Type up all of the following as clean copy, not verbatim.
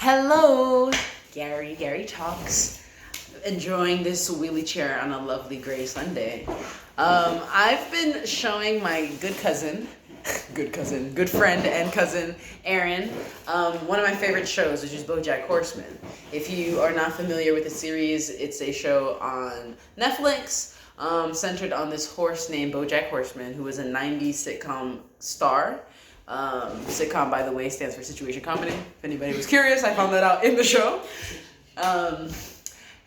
Hello, Gari talks. Enjoying this wheelie chair on a lovely gray Sunday. I've been showing my good friend and cousin, Aaron, one of my favorite shows, which is BoJack Horseman. If you are not familiar with the series, it's a show on Netflix, centered on this horse named BoJack Horseman, who was a 90s sitcom star. Sitcom, by the way, stands for situation comedy. If anybody was curious, I found that out in the show.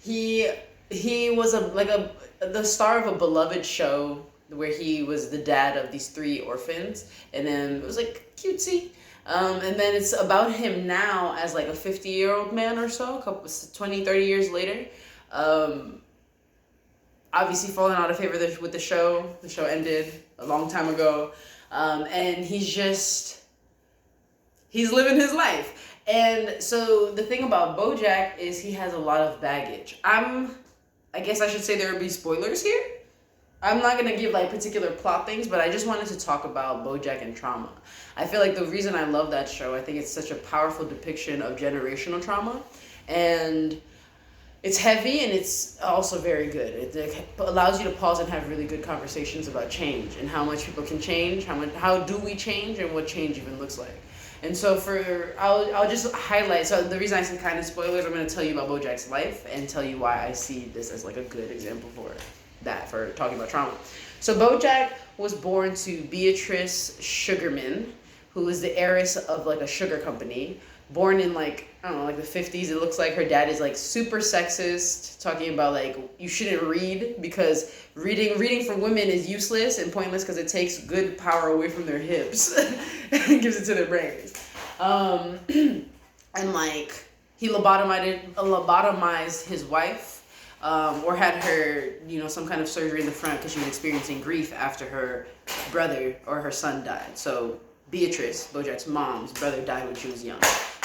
He was the star of a beloved show where he was the dad of these 3 orphans, and then it was like cutesy. And then it's about him now as like a 50-year-old man or so, 20, 30 years later. Obviously falling out of favor with the show. The show ended a long time ago. And he's living his life. And so the thing about BoJack is he has a lot of baggage. I guess I should say there would be spoilers here. I'm not going to give like particular plot things, but I just wanted to talk about BoJack and trauma. I feel like the reason I love that show, I think it's such a powerful depiction of generational trauma. And it's heavy and it's also very good. It allows you to pause and have really good conversations about change and how much people can change, how do we change, and what change even looks like. And so I'll just highlight, so the reason I say kind of spoilers, I'm going to tell you about BoJack's life and tell you why I see this as like a good example for talking about trauma. So BoJack was born to Beatrice Sugarman, who is the heiress of like a sugar company, born in like the 50s. It looks like her dad is like super sexist, talking about like you shouldn't read because reading for women is useless and pointless because it takes good power away from their hips and gives it to their brains. And like he lobotomized his wife, or had her, some kind of surgery in the front because she was experiencing grief after her brother or her son died. So Beatrice, BoJack's mom's brother, died when she was young.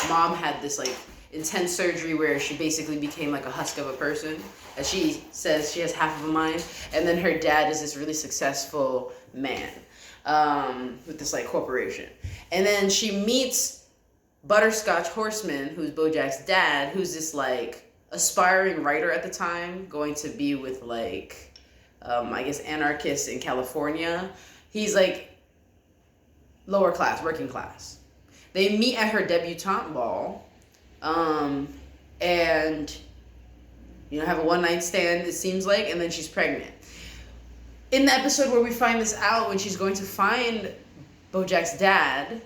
Mom had this like intense surgery where she basically became like a husk of a person. As she says, she has half of a mind. And then her dad is this really successful man with this like corporation. And then she meets Butterscotch Horseman, who's BoJack's dad, who's this like aspiring writer at the time, going to be with like, I guess anarchists in California. He's like lower class, working class. They meet at her debutante ball, and have a one-night stand, it seems like, and then she's pregnant. In the episode where we find this out, when she's going to find BoJack's dad,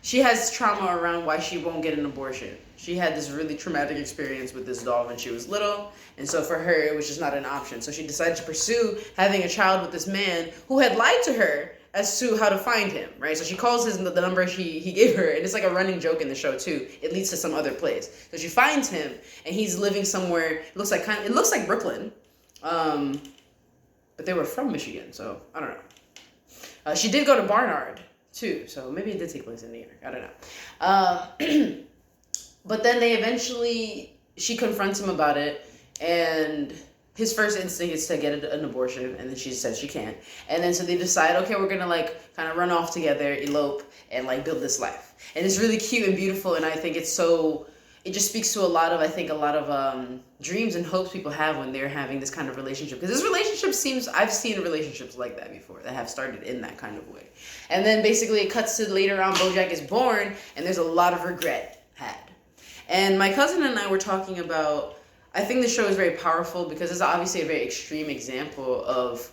she has trauma around why she won't get an abortion. She had this really traumatic experience with this doll when she was little, and so for her, it was just not an option. So she decided to pursue having a child with this man who had lied to her as to how to find him, right? So she calls the number he gave her, and it's like a running joke in the show too. It leads to some other place. So she finds him, and he's living somewhere. It looks like Brooklyn, but they were from Michigan, so I don't know. She did go to Barnard too, so maybe it did take place in New York. I don't know. But then she confronts him about it, and his first instinct is to get an abortion, and then she says she can't. And then so they decide, okay, we're gonna like kind of run off together, elope, and like build this life. And it's really cute and beautiful, and I think it just speaks to a lot of dreams and hopes people have when they're having this kind of relationship. Because this relationship I've seen relationships like that before that have started in that kind of way. And then basically it cuts to later on, BoJack is born, and there's a lot of regret had. And my cousin and I were talking about, I think the show is very powerful because it's obviously a very extreme example of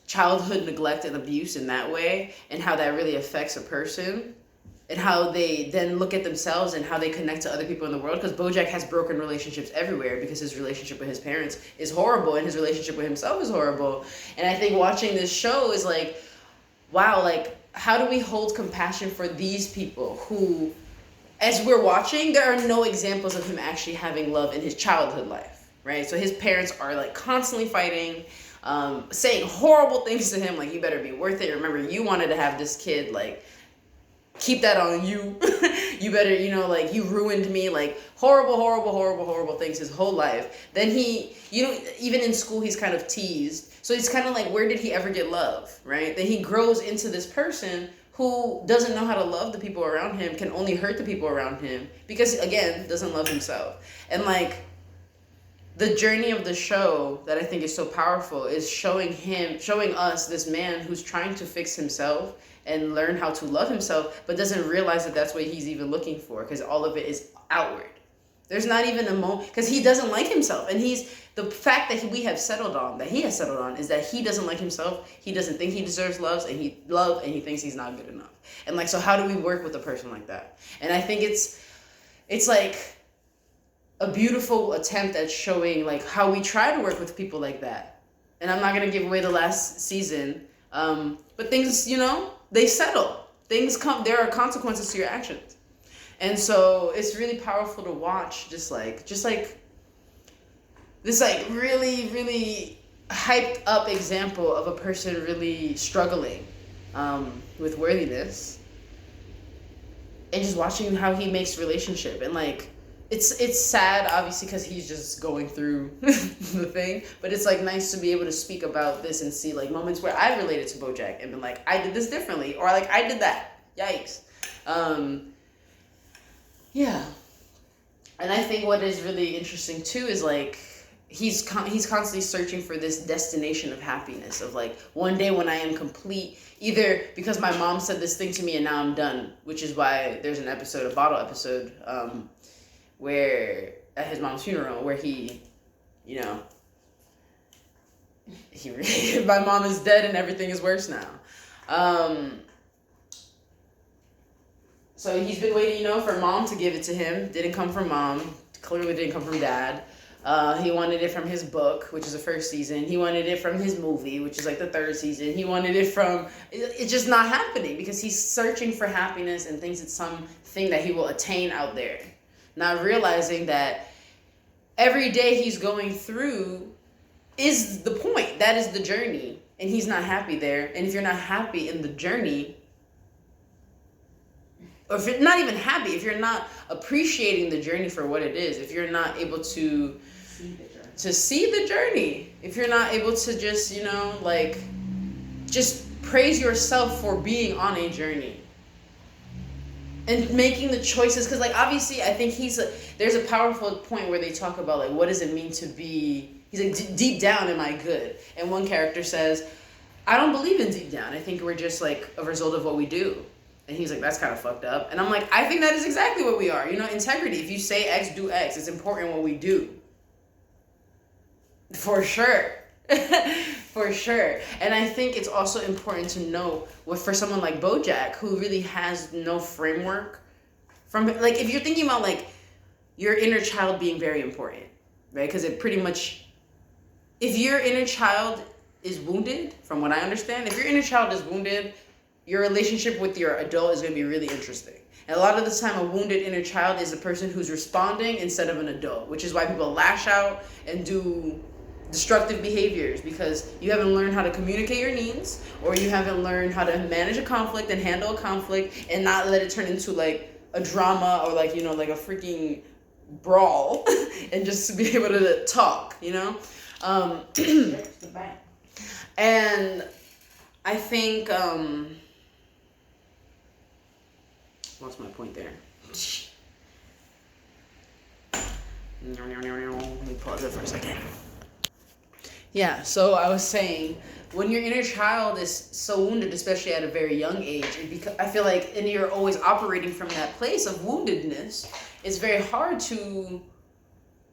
childhood neglect and abuse in that way, and how that really affects a person, and how they then look at themselves and how they connect to other people in the world. Because BoJack has broken relationships everywhere because his relationship with his parents is horrible and his relationship with himself is horrible. And I think watching this show is like, wow, like how do we hold compassion for these people who, as we're watching, there are no examples of him actually having love in his childhood life, right? So his parents are like constantly fighting, saying horrible things to him, like, you better be worth it. Remember, you wanted to have this kid, like, keep that on you. You better, like, you ruined me, like, horrible things his whole life. Then he, even in school, he's kind of teased. So it's kind of like, where did he ever get love, right? Then he grows into this person who doesn't know how to love the people around him, can only hurt the people around him because, again, doesn't love himself. And like, the journey of the show that I think is so powerful is showing us this man who's trying to fix himself and learn how to love himself, but doesn't realize that that's what he's even looking for, because all of it is outward. There's not even a moment, because he doesn't like himself. And the fact that he has settled on, is that he doesn't like himself. He doesn't think he deserves love, and he thinks he's not good enough. And like, so how do we work with a person like that? And I think it's like a beautiful attempt at showing like how we try to work with people like that. And I'm not going to give away the last season, but things, they settle. Things come, there are consequences to your actions. And so it's really powerful to watch just like this like really, really hyped up example of a person really struggling with worthiness, and just watching how he makes relationship. And like, it's sad, obviously, because he's just going through the thing. But it's like nice to be able to speak about this and see like moments where I related to BoJack and been like, I did this differently, or like I did that. Yikes. Yeah. And I think what is really interesting too is like he's constantly searching for this destination of happiness, of like, one day when I am complete, either because my mom said this thing to me and now I'm done, which is why there's a bottle episode, where at his mom's funeral, where he my mom is dead and everything is worse now. So he's been waiting, for mom to give it to him. Didn't come from mom. Clearly didn't come from dad. He wanted it from his book, which is the first season. He wanted it from his movie, which is like the third season. He wanted it from... It's just not happening because he's searching for happiness and thinks it's something that he will attain out there. Not realizing that every day he's going through is the point. That is the journey. And he's not happy there. And if you're not happy in the journey... Or if you're not even happy, if you're not appreciating the journey for what it is, if you're not able to see the journey, if you're not able to just, just praise yourself for being on a journey and making the choices. Because, like, obviously, I think there's a powerful point where they talk about, like, what does it mean to be, he's like, deep down, am I good? And one character says, I don't believe in deep down. I think we're just, like, a result of what we do. And he's like, that's kind of fucked up. And I'm like, I think that is exactly what we are. Integrity. If you say X, do X. It's important what we do. For sure. For sure. And I think it's also important to know for someone like BoJack, who really has no framework from, like, if you're thinking about, like, your inner child being very important, right? Because it pretty much, if your inner child is wounded, from what I understand, if your inner child is wounded, your relationship with your adult is going to be really interesting. And a lot of the time, a wounded inner child is a person who's responding instead of an adult, which is why people lash out and do destructive behaviors, because you haven't learned how to communicate your needs, or you haven't learned how to manage a conflict and handle a conflict and not let it turn into like a drama or like, like a freaking brawl and just to be able to talk, And I think, what's my point there? Let me pause it for a second. Yeah, so I was saying, when your inner child is so wounded, especially at a very young age, I feel like, and you're always operating from that place of woundedness, it's very hard to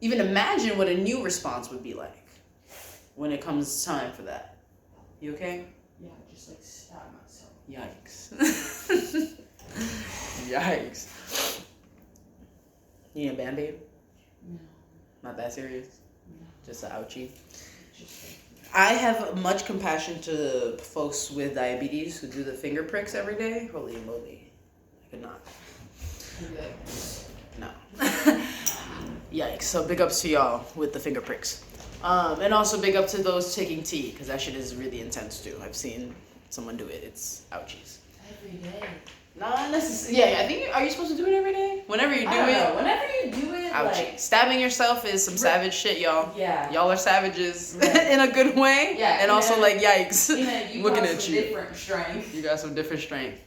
even imagine what a new response would be like when it comes time for that. You okay? Yeah, just like stab myself. Yikes. Yikes. You need a Band-Aid? No. Not that serious? No. Just an ouchie? Just like... I have much compassion to folks with diabetes who do the finger pricks every day. Holy moly. I could not. No. Yikes. So big ups to y'all with the finger pricks. And also big up to those taking tea, because that shit is really intense too. I've seen someone do it. It's ouchies. Every day. Not necessarily. Yeah, I think, are you supposed to do it every day? Whenever you do it. Whenever you do it, ouchie. like... Stabbing yourself is some savage shit, y'all. Yeah. Y'all are savages. Right. In a good way. Yeah. And also like, yikes. You looking got at some you. different strength. You got some different strength.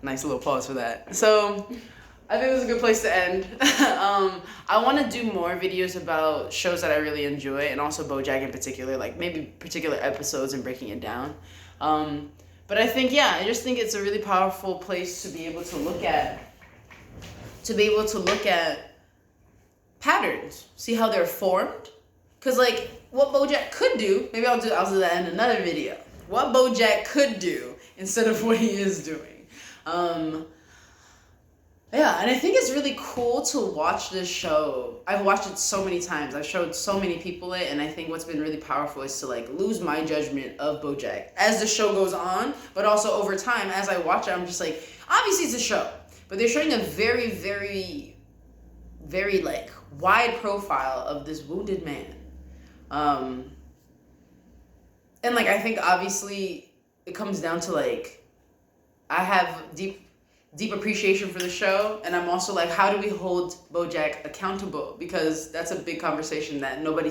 Nice little pause for that. So I think it was a good place to end. I want to do more videos about shows that I really enjoy, and also BoJack in particular, like maybe particular episodes and breaking it down. But I think, yeah, I just think it's a really powerful place to be able to look at, patterns, see how they're formed. Cause like what BoJack could do, maybe I'll do that in another video. What BoJack could do instead of what he is doing. Yeah, and I think it's really cool to watch this show. I've watched it so many times. I've showed so many people it, and I think what's been really powerful is to like lose my judgment of BoJack as the show goes on, but also over time as I watch it, I'm just like, obviously it's a show, but they're showing a very, very, very like wide profile of this wounded man. And like I think obviously it comes down to like I have deep appreciation for the show, and I'm also like, how do we hold BoJack accountable? Because that's a big conversation that nobody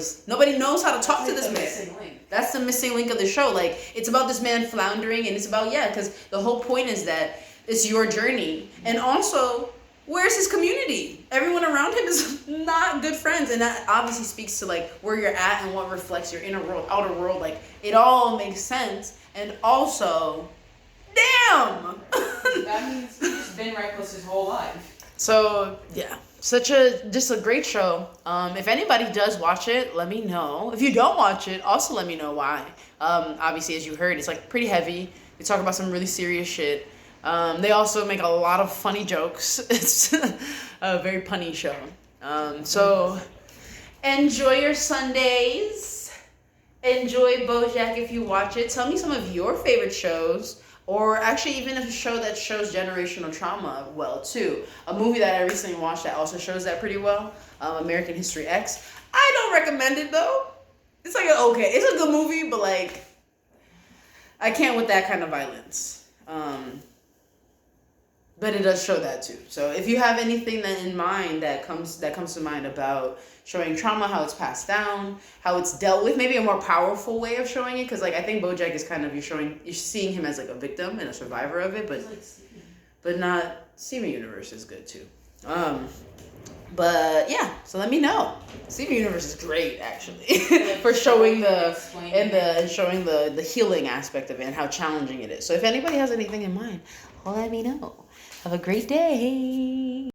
knows how to talk to this man. That's the missing link of the show. Like it's about this man floundering, and it's about because the whole point is that it's your journey, and also where's his community? Everyone around him is not good friends, and that obviously speaks to like where you're at and what reflects your inner world, outer world. Like it all makes sense, and also. Damn! That means he's just been reckless his whole life. So, yeah. Just a great show. If anybody does watch it, let me know. If you don't watch it, also let me know why. Obviously, as you heard, it's like pretty heavy. They talk about some really serious shit. They also make a lot of funny jokes. It's a very punny show. So, enjoy your Sundays. Enjoy BoJack if you watch it. Tell me some of your favorite shows. Or actually even a show that shows generational trauma well too. A movie that I recently watched that also shows that pretty well. American History X. I don't recommend it though. It's like it's a good movie, but like I can't with that kind of violence. But it does show that too. So if you have anything that in mind that comes to mind about showing trauma, how it's passed down, how it's dealt with, maybe a more powerful way of showing it, because like I think BoJack is kind of you're seeing him as like a victim and a survivor of it, but not Steven Universe is good too. But yeah, so let me know. Steven Universe is great actually for showing showing the healing aspect of it and how challenging it is. So if anybody has anything in mind, let me know. Have a great day.